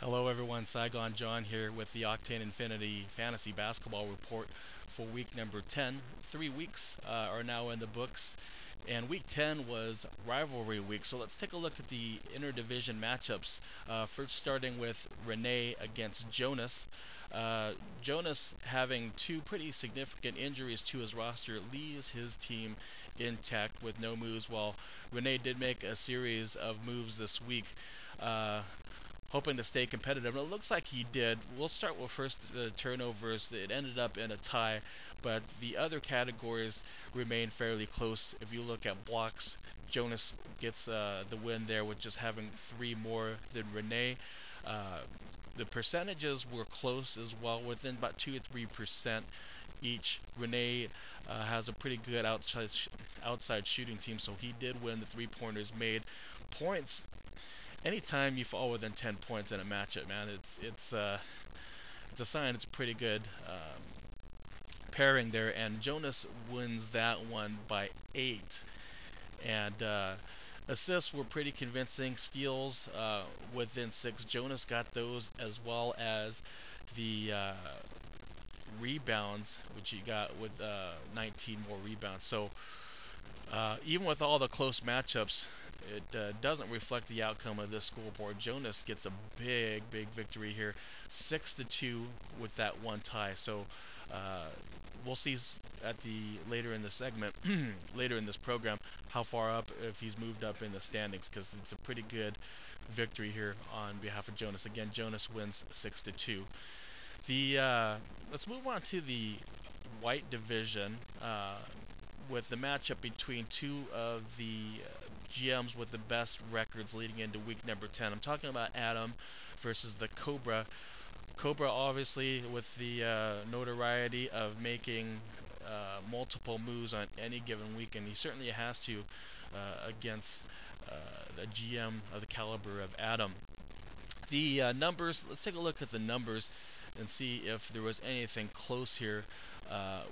Hello everyone, Saigon John here with the Octane Infinity Fantasy Basketball Report for week number 10. 3 weeks are now in the books, and week 10 was rivalry week. So let's take a look at the interdivision matchups. First starting with Renee against Jonas. Jonas, having two pretty significant injuries to his roster, leaves his team intact with no moves, while Renee did make a series of moves this week. Uh, Hoping to stay competitive. And it looks like he did. We'll start with first the turnovers. It ended up in a tie, but the other categories remain fairly close. If you look at blocks, Jonas gets the win there with just having three more than Renee. Uh, the percentages were close as well, within about 2 to 3% each. Renee has a pretty good outside shooting team, so he did win the three pointers made. Points, anytime you fall within 10 points in a matchup, man, it's a sign it's pretty good pairing there. And Jonas wins that one by 8. And assists were pretty convincing. Steals within 6. Jonas got those, as well as the rebounds, which he got with 19 more rebounds. So even with all the close matchups, it doesn't reflect the outcome of this scoreboard. Jonas gets a big victory here, 6-2 with that one tie. So we'll see at the later in the segment, later in this program, how far up, if he's moved up in the standings, because it's a pretty good victory here on behalf of Jonas. Again, Jonas wins 6-2. The let's move on to the white division. With the matchup between two of the GMs with the best records leading into week number 10. I'm talking about Adam versus the Cobra. Cobra, obviously, with the notoriety of making multiple moves on any given week, and he certainly has to against a GM of the caliber of Adam. The numbers, let's take a look at the numbers and see if there was anything close here.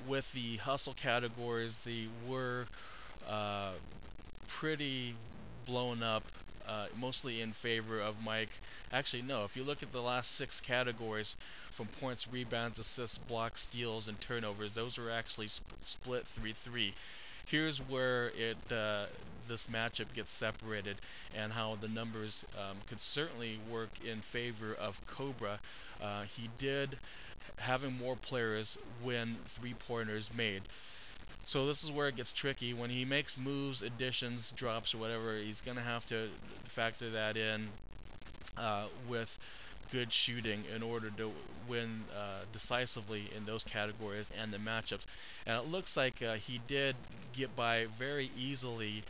With the hustle categories, they were pretty blown up, mostly in favor of Mike. Actually, no, if you look at the last 6 categories, from points, rebounds, assists, blocks, steals, and turnovers, those are actually split 3-3. Here's where this matchup gets separated, and how the numbers could certainly work in favor of Cobra. He did, having more players, win three-pointers made. So this is where it gets tricky. When he makes moves, additions, drops, or whatever, he's going to have to factor that in with good shooting in order to win decisively in those categories and the matchups. And it looks like he did get by very easily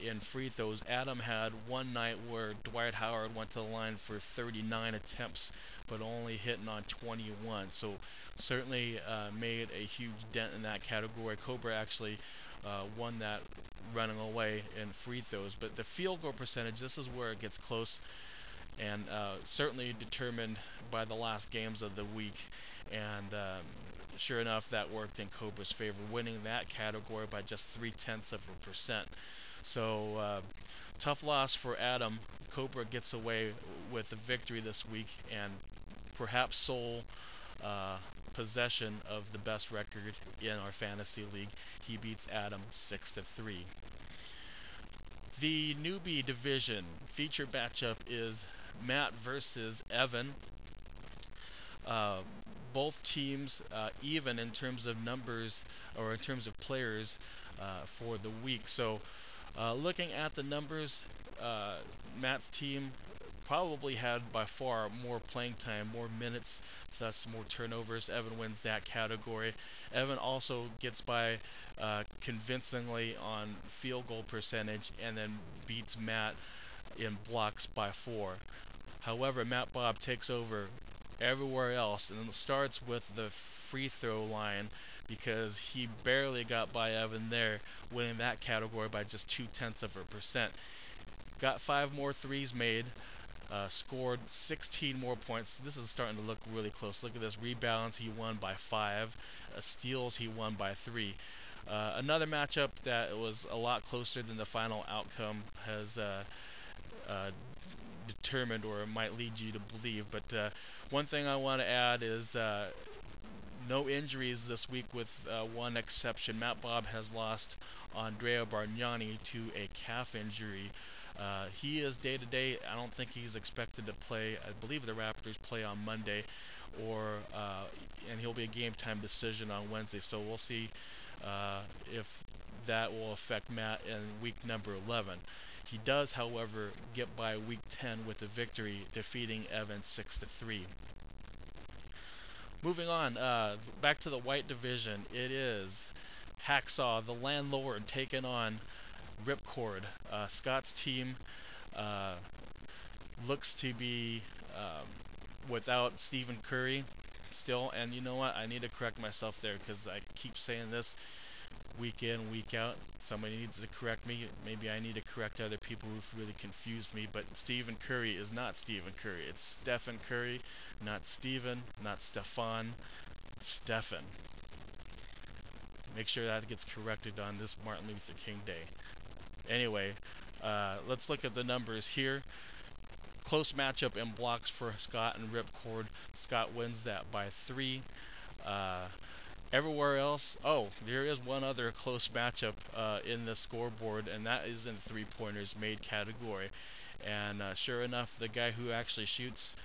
in free throws. Adam had one night where Dwight Howard went to the line for 39 attempts, but only hitting on 21. So certainly made a huge dent in that category. Cobra actually won that running away in free throws. But the field goal percentage, this is where it gets close, and certainly determined by the last games of the week. And sure enough, that worked in Cobra's favor, winning that category by just 0.3%. So tough loss for Adam. Cobra gets away with the victory this week, and perhaps sole possession of the best record in our fantasy league. He beats Adam 6-3. The newbie division feature matchup is Matt versus Evan. Both teams even in terms of numbers, or in terms of players for the week. So looking at the numbers, Matt's team probably had by far more playing time, more minutes, thus more turnovers. Evan wins that category. Evan also gets by convincingly on field goal percentage, and then beats Matt in blocks by 4. However, Matt Bob takes over everywhere else, and it starts with the free throw line, because he barely got by Evan there, winning that category by just 0.2%. Got 5 more threes made, scored 16 more points. This is starting to look really close. Look at this. Rebounds, he won by 5. Steals, he won by 3. Another matchup that was a lot closer than the final outcome has determined, or it might lead you to believe. But one thing I want to add is no injuries this week with one exception. Matt Bob has lost Andrea Bargnani to a calf injury. He is day to day. I don't think he's expected to play. I believe the Raptors play on Monday, and he'll be a game time decision on Wednesday. So we'll see if that will affect Matt in week number 11. He does, however, get by week 10 with a victory, defeating Evans 6-3. Moving on, back to the white division. It is Hacksaw, the Landlord, taking on Ripcord. Scott's team looks to be without Stephen Curry still, and you know what? I need to correct myself there because I keep saying this week in, week out. Somebody needs to correct me. Maybe I need to correct other people who've really confused me. But Stephen Curry is not Stephen Curry. It's Stephen Curry, not Stephen, not Stefan. Stephen. Make sure that gets corrected on this Martin Luther King Day. Anyway, let's look at the numbers here. Close matchup in blocks for Scott and Ripcord. Scott wins that by 3. Everywhere else, there is one other close matchup in the scoreboard, and that is in three-pointers made category. And sure enough, the guy who actually shoots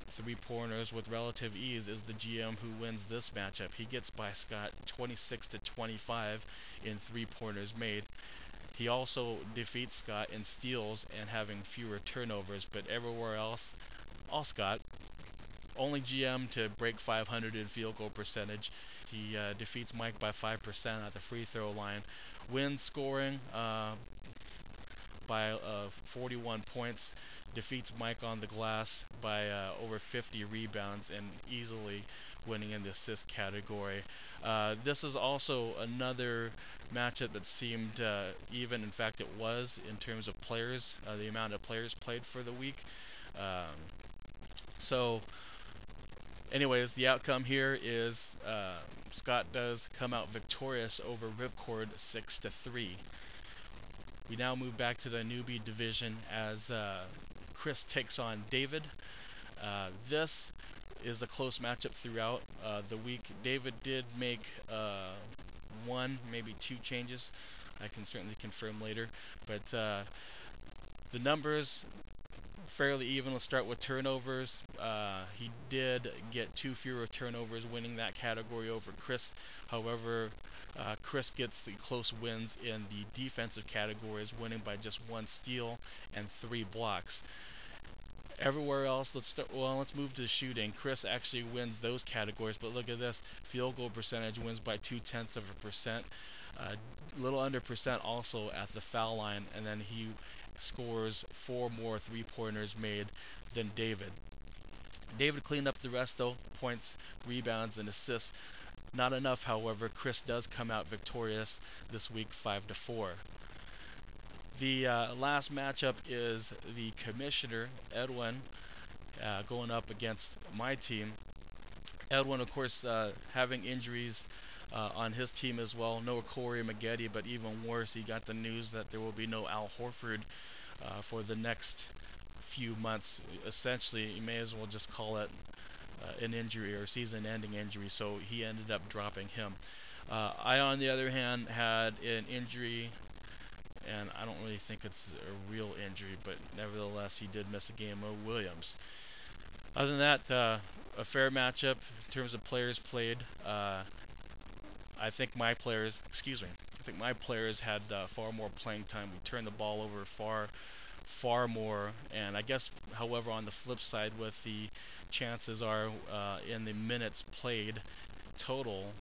three-pointers with relative ease is the GM who wins this matchup. He gets by Scott 26-25 in three-pointers made. He also defeats Scott in steals and having fewer turnovers, but everywhere else, all Scott. Only GM to break 500 in field goal percentage. He defeats Mike by 5% at the free throw line. Wins scoring by 41 points. Defeats Mike on the glass by over 50 rebounds and easily winning in the assist category. This is also another matchup that seemed even. In fact, it was in terms of players, the amount of players played for the week. Anyways, the outcome here is Scott does come out victorious over Ripcord 6-3. We now move back to the newbie division as Chris takes on David. This is a close matchup throughout the week. David did make one, maybe 2 changes. I can certainly confirm later. But the numbers fairly even. Let's start with turnovers. He did get 2 fewer turnovers, winning that category over Chris. However, Chris gets the close wins in the defensive categories, winning by just 1 steal and 3 blocks. Everywhere else, let's move to shooting. Chris actually wins those categories, but look at this. Field goal percentage wins by 0.2%. A little under percent also at the foul line, and then he scores 4 more three-pointers made than David. David cleaned up the rest though, points, rebounds, and assists. Not enough, however. Chris does come out victorious this week, 5-4. The last matchup is the commissioner, Edwin, going up against my team. Edwin, of course, having injuries on his team as well. No Corey Maggette, but even worse, he got the news that there will be no Al Horford for the next few months. Essentially, you may as well just call it an injury or season-ending injury, so he ended up dropping him. I, on the other hand, had an injury, and I don't really think it's a real injury, but nevertheless, he did miss a game. Williams. Other than that, a fair matchup in terms of players played. I think my players had far more playing time. We turned the ball over far more, and I guess, however, on the flip side, with the chances are in the minutes played total,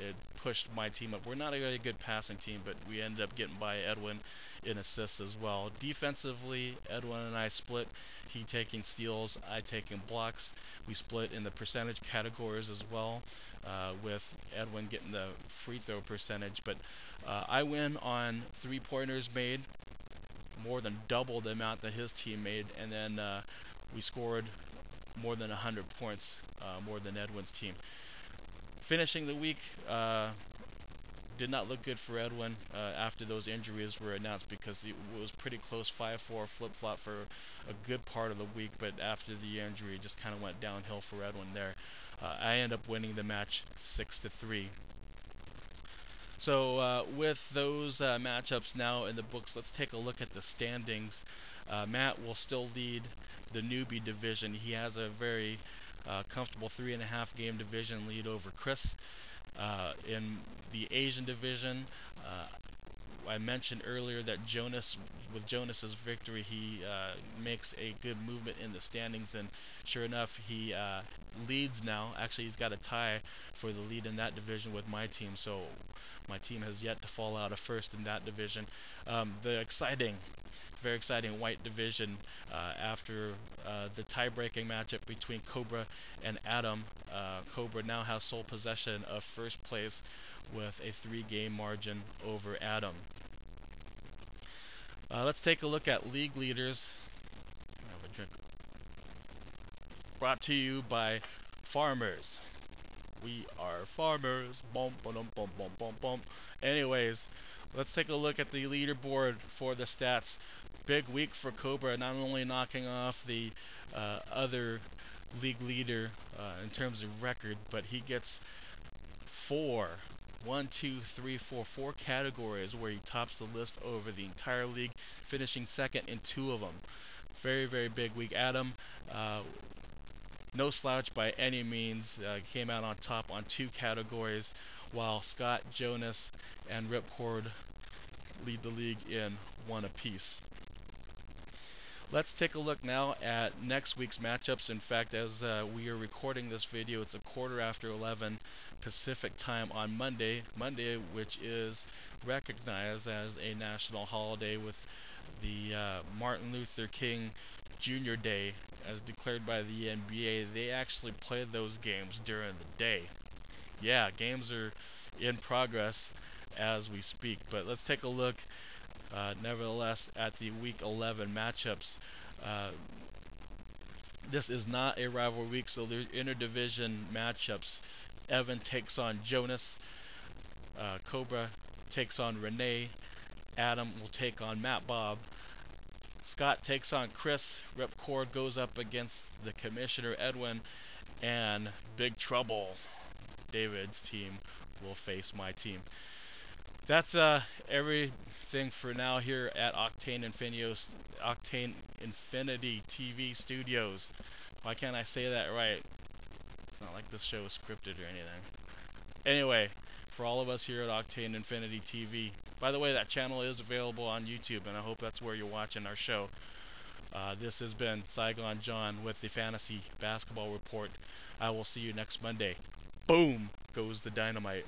it pushed my team up. We're not a very good passing team, but we ended up getting by Edwin in assists as well. Defensively, Edwin and I split. He taking steals, I taking blocks. We split in the percentage categories as well, with Edwin getting the free throw percentage. But I win on three-pointers made, more than double the amount that his team made, and then we scored more than 100 points, more than Edwin's team. Finishing the week, did not look good for Edwin after those injuries were announced, because it was pretty close 5-4 flip-flop for a good part of the week, but after the injury it just kind of went downhill for Edwin there. I end up winning the match 6-3. So with those matchups now in the books, let's take a look at the standings. Matt will still lead the newbie division. He has a very comfortable 3.5 game division lead over Chris. In the Asian division, I mentioned earlier that with Jonas's victory, he makes a good movement in the standings, and sure enough, he leads now. Actually, he's got a tie for the lead in that division with my team, so my team has yet to fall out of first in that division. The very exciting white division, after the tie-breaking matchup between Cobra and Adam. Cobra now has sole possession of first place with a 3-game margin over Adam. Let's take a look at league leaders. Have a drink. Brought to you by Farmers. We are farmers. Boom, boom, boom, boom, boom, boom. Anyways, let's take a look at the leaderboard for the stats. Big week for Cobra, not only knocking off the other league leader in terms of record, but he gets 4 categories where he tops the list over the entire league, finishing second in 2 of them. Very, very big week. Adam, no slouch by any means, came out on top on 2 categories, while Scott, Jonas, and Ripcord lead the league in 1 apiece. Let's take a look now at next week's matchups. In fact, as we are recording this video, it's 11:15 Pacific time on Monday, which is recognized as a national holiday with the Martin Luther King Jr. Day, as declared by the NBA. They actually play those games during the day. Yeah, games are in progress as we speak, but let's take a look nevertheless at the week 11 matchups. This is not a rivalry week, so there's interdivision matchups. Evan takes on Jonas, Cobra takes on Renee, Adam will take on Matt Bob, Scott takes on Chris, Ripcord goes up against the Commissioner Edwin, and Big Trouble, David's team, will face my team. That's everything for now here at Octane Infinity TV Studios. Why can't I say that right? It's not like this show is scripted or anything. Anyway, for all of us here at Octane Infinity TV, by the way, that channel is available on YouTube, and I hope that's where you're watching our show. This has been Saigon John with the Fantasy Basketball Report. I will see you next Monday. Boom goes the dynamite.